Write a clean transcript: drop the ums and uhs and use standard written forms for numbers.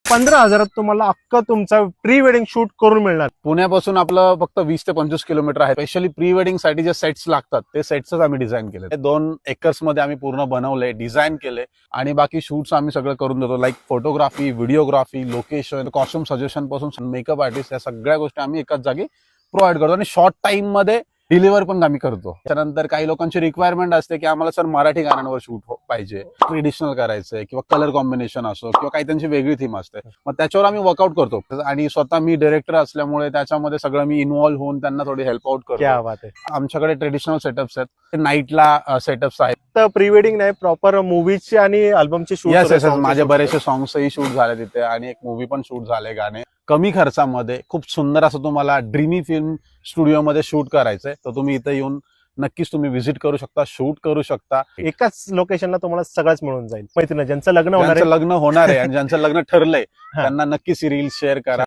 15,000 तुम्हाला अख्खा तुमचा प्री वेडिंग शूट करून मिळणार. पुण्यापासून आपलं फक्त 20 ते 25 किलोमीटर आहे. स्पेशली प्री वेडिंग साठी जे सेट्स लागतात ते सेट्सच आम्ही डिझाईन केले. 2 एकर्स मध्ये आम्ही पूर्ण बनवले, डिझाईन केले आणि बाकी शूट्स आम्ही सगळं करून देतो. Like photography, videography, location, costume suggestion पासून मेकअप आर्टिस्ट या सगळ्या गोष्टी आम्ही एकाच जागी प्रोव्हाइड करतो आणि शॉर्ट टाइम मध्ये डिलिव्हर पण आम्ही करतो. त्यानंतर काही लोकांची रिक्वायरमेंट असते की आम्हाला सर मराठी गाण्यांवर शूट पाहिजे, ट्रेडिशनल करायचंय किंवा कलर कॉम्बिनेशन असो किंवा काही त्यांची वेगळी थीम असते, मग त्याच्यावर आम्ही वर्कआउट करतो. आणि स्वतः मी डायरेक्टर असल्यामुळे त्याच्यामध्ये सगळं मी इन्व्हॉल्व्ह होऊन त्यांना थोडी हेल्प आउट करतो. क्या बात आहे. आमच्याकडे ट्रेडिशनल सेटअप्स आहेत, नाईटला सेटअप्स आहेत. तर प्री वेडिंग नाही, प्रॉपर मूवीची आणि अल्बमची शूट. येस, माझे बरेचसे सॉंग्सही शूट झाले तिथे आणि एक मूवी पण शूट झाले. गाणे कमी खर्चामध्ये खूप सुंदर असं तुम्हाला ड्रीमी फिल्म स्टुडिओमध्ये शूट करायचंय तर तुम्ही इथे येऊन नक्कीच तुम्ही व्हिजिट करू शकता, शूट करू शकता. एकाच लोकेशनला तुम्हाला सगळंच मिळून जाईल. माहिती ना, ज्यांचं लग्न होणार ज्यांचं आहे लग्न होणार आहे आणि ज्यांचं लग्न ठरलंय त्यांना नक्कीच रील शेअर करा.